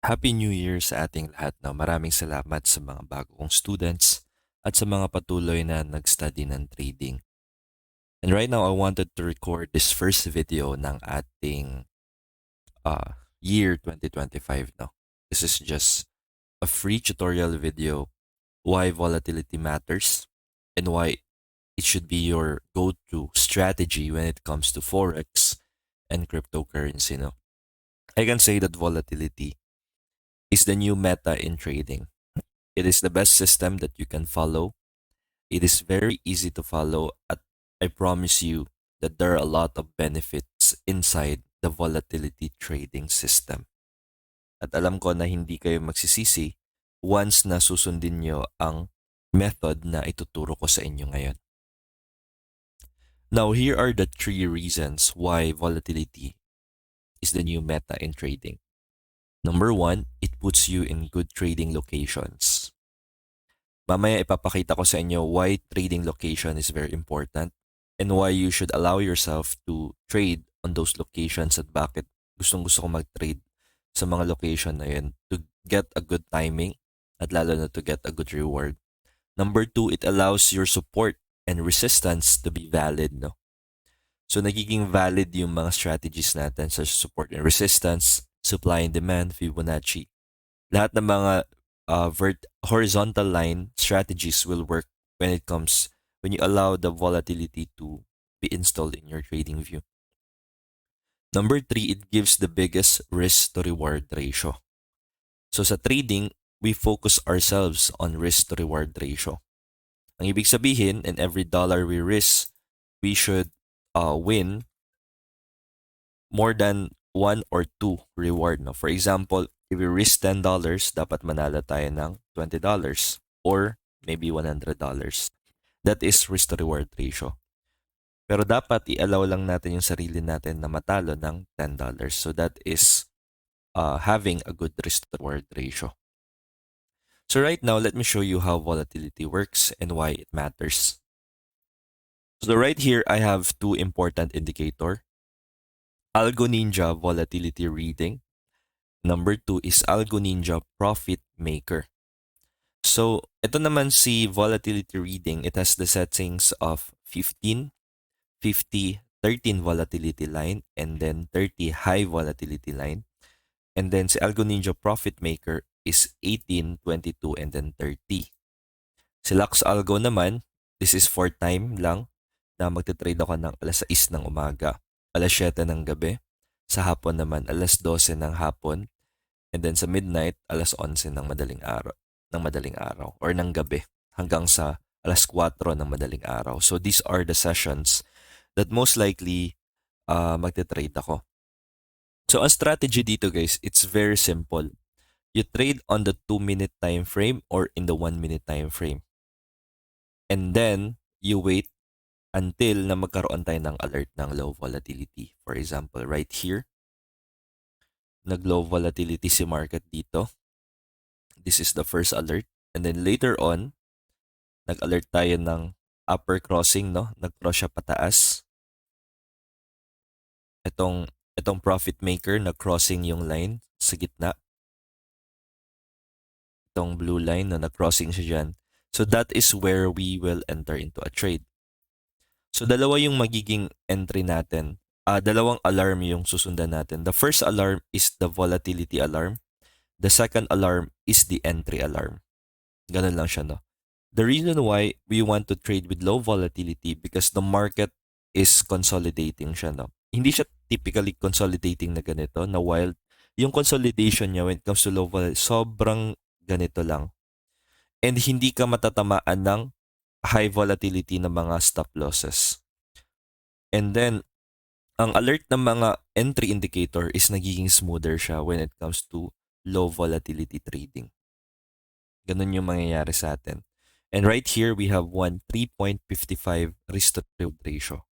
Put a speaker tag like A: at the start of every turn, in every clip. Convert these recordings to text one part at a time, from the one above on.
A: Happy New Year sa ating lahat. No? Maraming salamat sa mga bagong students at sa mga patuloy na nag-study ng trading. And right now, I wanted to record this first video ng ating year 2025. No? This is just a free tutorial video why volatility matters and why it should be your go-to strategy when it comes to Forex and cryptocurrency. No? I can say that volatility is the new meta in trading. It is the best system that you can follow. It is very easy to follow, at I promise you that there are a lot of benefits inside the volatility trading system. At alam ko na hindi kayo magsisisi once na susundin nyo ang method na ituturo ko sa inyo ngayon. Now, here are the 3 reasons why volatility is the new meta in trading. Number 1, it puts you in good trading locations. Mamaya ipapakita ko sa inyo why trading location is very important and why you should allow yourself to trade on those locations at bakit gustong-gusto ko mag-trade sa mga location na yun to get a good timing at lalo na to get a good reward. Number 2, it allows your support and resistance to be valid. No? So nagiging valid yung mga strategies natin such as support and resistance, supply and demand, Fibonacci. Lahat ng mga horizontal line strategies will work when you allow the volatility to be installed in your trading view. Number 3, it gives the biggest risk to reward ratio. So sa trading, we focus ourselves on risk to reward ratio. Ang ibig sabihin, in every dollar we risk, we should win more than 1 or 2 reward. No? For example, if we risk $10, dapat manalo tayo ng $20 or maybe $100. That is risk to reward ratio. Pero dapat i-allow lang natin yung sarili natin na matalo ng $10. So that is having a good risk to reward ratio. So right now, let me show you how volatility works and why it matters. So right here, I have 2 important indicators. Algo Ninja Volatility Reading. Number 2 is Algo Ninja Profit Maker. So, ito naman si Volatility Reading. It has the settings of 15, 50, 13 volatility line, and then 30 high volatility line. And then si Algo Ninja Profit Maker is 18, 22, and then 30. Si Lux Algo naman, this is for time lang na magte-trade ako ng alas 6 ng umaga, alas 7 ng gabi. Sa hapon naman, alas 12 ng hapon. And then sa midnight, alas 11 ng madaling araw or ng gabi hanggang sa alas 4 ng madaling araw. So these are the sessions that most likely magte-trade ako. So ang strategy dito guys, it's very simple. You trade on the 2-minute time frame or in the 1-minute time frame. And then you wait until na magkaroon tayo ng alert ng low volatility. For example, right here, nag-low volatility si market dito. This is the first alert. And then later on, nag-alert tayo ng upper crossing, no? Nag-cross siya pataas. Itong profit maker, nag-crossing yung line sa gitna. Itong blue line, no? Nag-crossing siya dyan. So that is where we will enter into a trade. So dalawa yung magiging entry natin. Dalawang alarm yung susundan natin. The first alarm is the volatility alarm. The second alarm is the entry alarm. Ganun lang siya, no? The reason why we want to trade with low volatility because the market is consolidating siya, no? Hindi siya typically consolidating na ganito, na wild. Yung consolidation niya when it comes to low volatility, sobrang ganito lang. And hindi ka matatamaan ng high volatility na mga stop losses. And then, ang alert ng mga entry indicator is nagiging smoother siya when it comes to low volatility trading. Ganun yung mangyayari sa atin. And right here, we have 3.55 risk to reward ratio.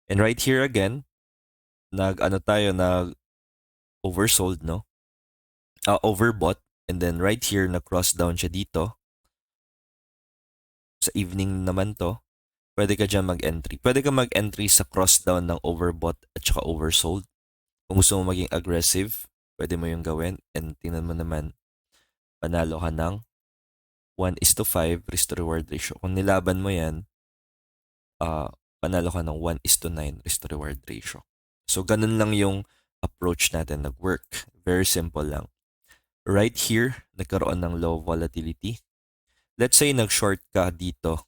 A: And right here again, oversold, no? Overbought. And then right here, na-cross down siya dito. Sa evening naman to, pwede ka dyan mag-entry. Pwede ka mag-entry sa cross down ng overbought at saka oversold. Kung gusto mo maging aggressive, pwede mo yung gawin. And tingnan mo naman, panalo ka ng 1:5 risk to reward ratio. Kung nilaban mo yan, panalo ka ng 1:9 risk to reward ratio. So, ganun lang yung approach natin nag-work. Very simple lang. Right here, nagkaroon ng low volatility. Let's say nag-short ka dito.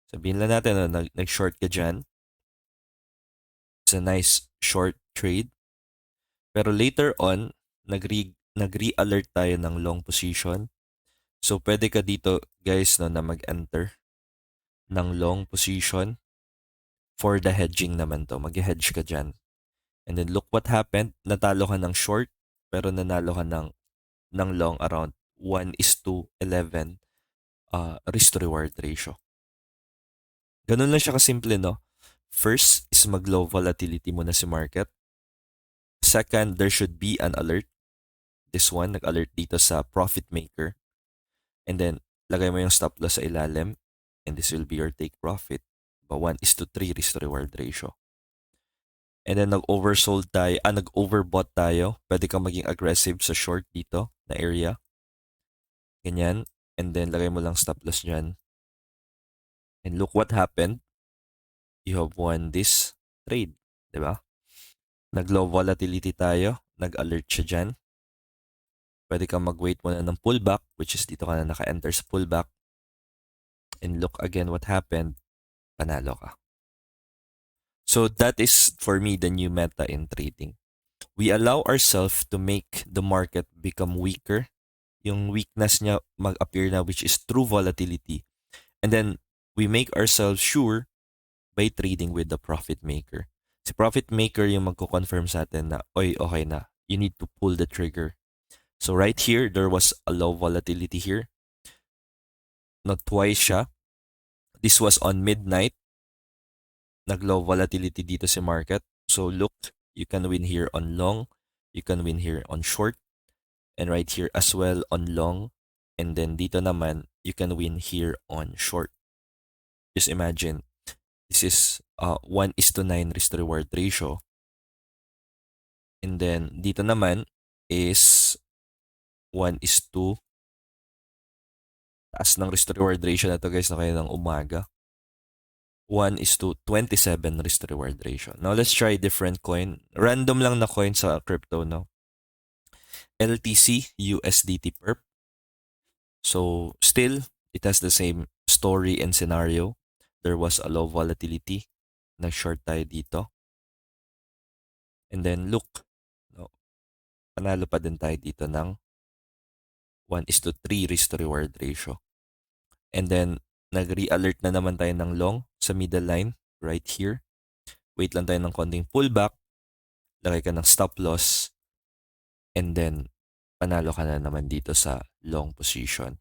A: Sabihin lang natin na nag-short ka dyan. It's a nice short trade. Pero later on, nag-re-alert tayo ng long position. So, pwede ka dito, guys, no, na mag-enter ng long position. For the hedging naman to. Mag-hedge ka dyan. And then, look what happened. Natalo ka ng short, pero nanalo ka ng long around 1:11 risk to reward ratio. Ganun lang siya kasimple, no? First is mag-low volatility muna si market. Second, there should be an alert. This one, nag-alert dito sa profit maker. And then, lagay mo yung stop loss sa ilalim. And this will be your take profit. 1:3 risk to reward ratio. And then, nag-oversold tayo, nag-overbought tayo. Pwede kang maging aggressive sa short dito na area. Ganyan. And then, lagay mo lang stop loss dyan. And look what happened. You have won this trade. Diba? Nag-low volatility tayo. Nag-alert siya dyan. Pwede kang mag-wait muna ng pullback, which is dito ka na naka-enter sa pullback. And look again what happened. Panalo ka. So that is, for me, the new meta in trading. We allow ourselves to make the market become weaker. Yung weakness niya mag-appear na, which is true volatility. And then, we make ourselves sure by trading with the profit maker. Si profit maker yung magko-confirm sa atin na, oy, okay na. You need to pull the trigger. So right here, there was a low volatility here. Not twice siya. This was on midnight. Nag-low volatility dito si market. So look, you can win here on long. You can win here on short. And right here as well on long. And then dito naman, you can win here on short. Just imagine, this is 1:9 risk to reward ratio. And then dito naman is 1:2. Taas ng risk to reward ratio na to, guys, na kayo ng umaga. 1:27 risk to reward ratio. Now let's try different coin. Random lang na coin sa crypto, no? LTC USDT perp. So still, it has the same story and scenario. There was a low volatility. Nag-short tayo dito. And then look, no, panalo pa din tayo dito ng 1:3 risk to reward ratio. And then nag-re-alert na naman tayo ng long sa middle line right here. Wait lang tayo ng konting pullback. Lagay ka ng stop loss. And then panalo ka na naman dito sa long position.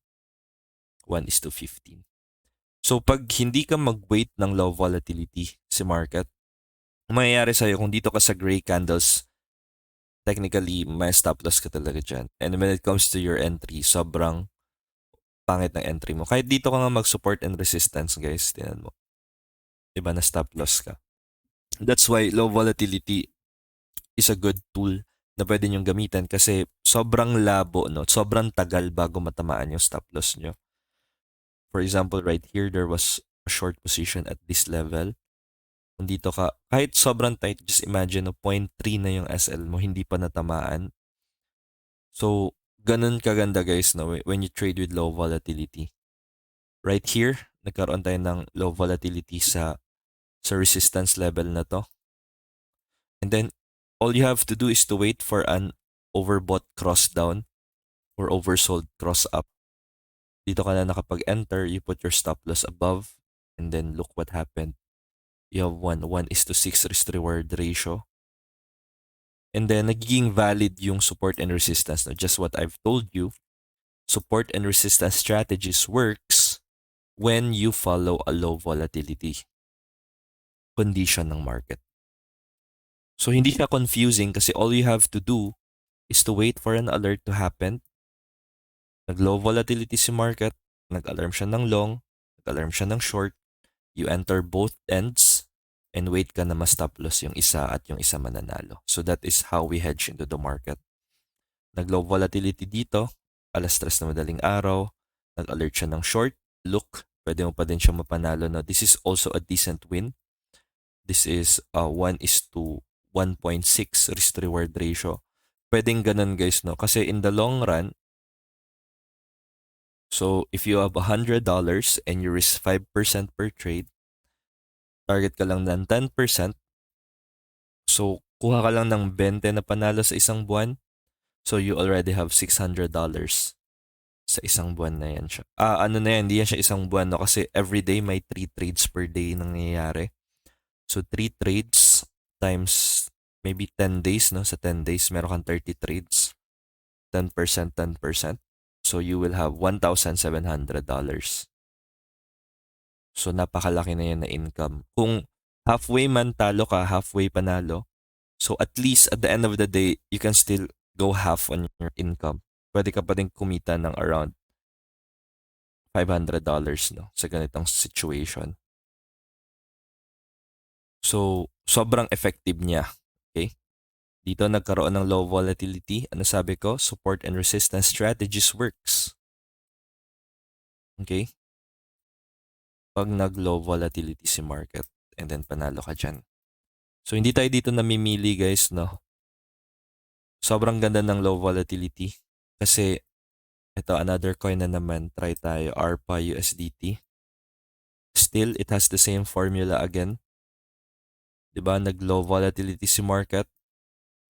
A: 1:15. So pag hindi ka mag-wait ng low volatility si market, mangyayari sa'yo kung dito ka sa gray candles, technically may stop loss ka talaga dyan. And when it comes to your entry, sobrang pangit ng entry mo. Kahit dito ka nga mag-support and resistance, guys, tinan mo. Diba na stop loss ka. That's why low volatility is a good tool na pwede nyong gamitan kasi sobrang labo, no? Sobrang tagal bago matamaan yung stop loss nyo. For example, right here, there was a short position at this level. Kung dito ka, kahit sobrang tight, just imagine, no, 0.3 na yung SL mo, hindi pa natamaan. So, ganun kaganda, guys, no, when you trade with low volatility. Right here, nagkaroon tayo ng low volatility sa resistance level na to. And then, all you have to do is to wait for an overbought cross down or oversold cross up. Dito ka na nakapag-enter, you put your stop loss above, and then look what happened. You have 1:6 risk to reward ratio. And then, nagiging valid yung support and resistance. No? Just what I've told you, support and resistance strategies works when you follow a low volatility condition ng market. So, hindi siya confusing kasi all you have to do is to wait for an alert to happen. Nag-low volatility si market, nag-alarm siya ng long, nag-alarm siya ng short, you enter both ends, and wait ka na ma-stop loss yung isa at yung isa mananalo. So that is how we hedge into the market. Nag-low volatility dito, alas 3 na madaling araw, nag-alert siya ng short, look, pwede mo pa din siya mapanalo. No? This is also a decent win. This is 1:1.6 risk to reward ratio. Pwedeng ganun guys, no? Kasi in the long run, so if you have $100 and you risk 5% per trade, target ka lang ng 10%, so kuha ka lang ng 20 na panalo sa isang buwan, so you already have $600 sa isang buwan na yan siya. Ano na yan, hindi yan siya isang buwan, no? Kasi everyday may 3 trades per day nangyayari. So 3 trades times maybe 10 days, no? Sa 10 days, meron kang 30 trades. 10%, 10%. So you will have $1,700. So napakalaki na yan na income. Kung halfway man talo ka, halfway panalo, so at least at the end of the day, you can still go half on your income. Pwede ka pa din kumita ng around $500, no? Sa ganitong situation. So, sobrang effective niya. Okay? Dito nagkaroon ng low volatility. Ano sabi ko? Support and resistance strategies works. Okay? Pag nag-low volatility si market and then panalo ka dyan. So, hindi tayo dito namimili guys, no? Sobrang ganda ng low volatility. Kasi, ito, another coin na naman. Try tayo, ARPA USDT. Still, it has the same formula again. Diba? Nag-low volatility si market.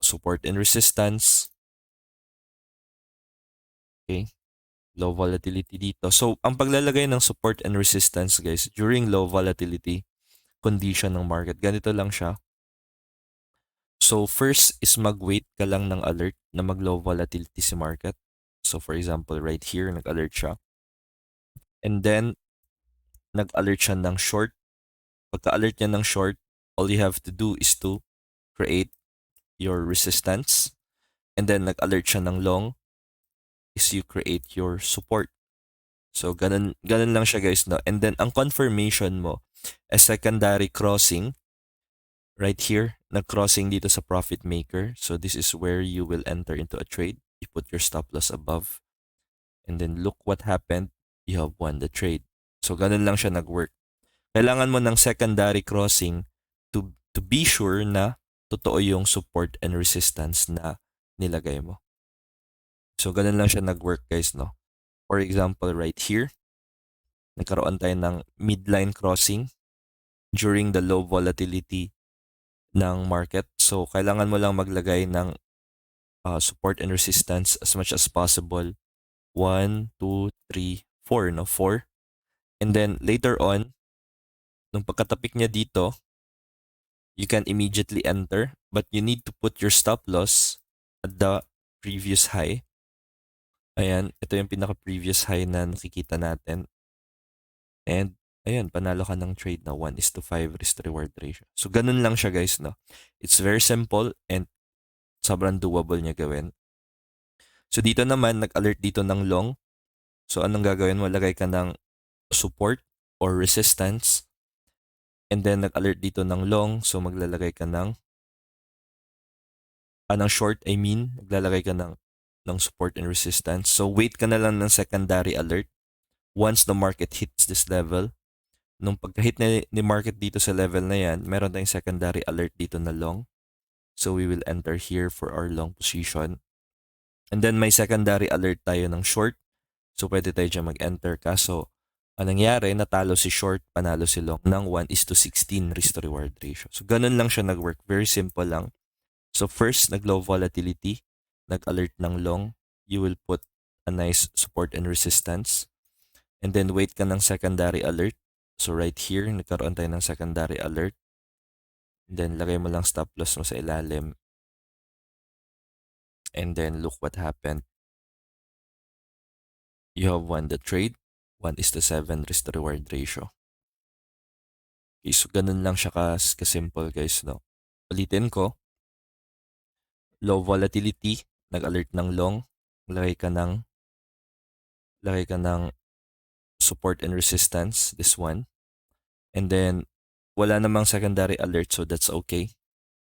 A: Support and resistance. Okay? Low volatility dito. So, ang paglalagay ng support and resistance, guys, during low volatility condition ng market, ganito lang siya. So, first is mag-wait ka lang ng alert na mag-low volatility si market. So, for example, right here, nag-alert siya. And then, nag-alert siya ng short. Pagka-alert niya ng short, all you have to do is to create your resistance. And then, nag-alert siya ng long, is you create your support. So, ganun lang siya guys, no? And then, ang confirmation mo, a secondary crossing, right here, nag-crossing dito sa profit maker. So, this is where you will enter into a trade. You put your stop loss above. And then, look what happened. You have won the trade. So, ganun lang siya nag-work. Kailangan mo ng secondary crossing to be sure na totoo yung support and resistance na nilagay mo. So, ganun lang siya nag-work guys, no? For example, right here, nagkaroon tayo ng midline crossing during the low volatility ng market. So, kailangan mo lang maglagay ng support and resistance as much as possible. 1, 2, 3, 4, no? 4. And then, later on, nung pagkatapik niya dito, you can immediately enter, but you need to put your stop loss at the previous high. Ayan, ito yung pinaka-previous high na nakikita natin. And, ayan, panalo ka ng trade na 1:5 risk to reward ratio. So, ganun lang siya guys, no? It's very simple and sobrang doable niya gawin. So, dito naman, nag-alert dito ng long. So, anong gagawin mo? Lagay ka ng support or resistance. And then, nag-alert dito ng long. So, maglalagay ka ng short, naglalagay ka ng support and resistance. So, wait ka na lang ng secondary alert. Once the market hits this level, nung pagka-hit ni market dito sa level na yan, meron tayong secondary alert dito na long. So, we will enter here for our long position. And then, may secondary alert tayo ng short. So, pwede tayo dyan mag-enter. Kaso, anong nangyari, natalo si short, panalo si long ng 1:16 risk to reward ratio. So, ganun lang siya nag-work. Very simple lang. So, first, nag-low volatility, nag-alert ng long. You will put a nice support and resistance. And then, wait ka ng secondary alert. So, right here, nagkaroon tayo ng secondary alert. And then, lagay mo lang stop loss mo sa ilalim. And then, look what happened. You have won the trade. 1:7 risk to reward ratio. Okay, so ganun lang siya ka-simple guys, no? Ulitin ko. Low volatility, nag-alert ng long. Lagay ka ng support and resistance, this one. And then, wala namang secondary alert, so that's okay.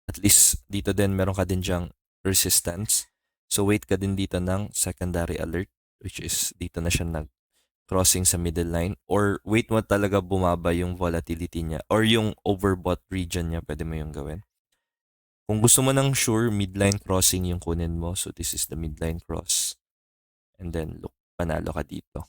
A: At least, dito din, meron ka din dyang resistance. So wait ka din dito ng secondary alert, which is dito na siya crossing sa middle line, or wait mo talaga bumaba yung volatility niya or yung overbought region niya, pwede mo yung gawin. Kung gusto mo ng sure, midline crossing yung kunin mo. So this is the midline cross. And then look, panalo ka dito.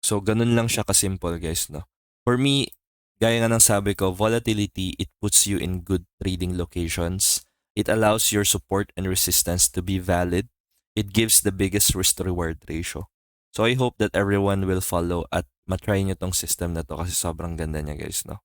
A: So ganun lang siya kasimple guys, no? For me, gaya nga ng sabi ko, volatility, it puts you in good trading locations. It allows your support and resistance to be valid. It gives the biggest risk-to-reward ratio. So I hope that everyone will follow at matry nyo tong system na to kasi sobrang ganda niya guys, no?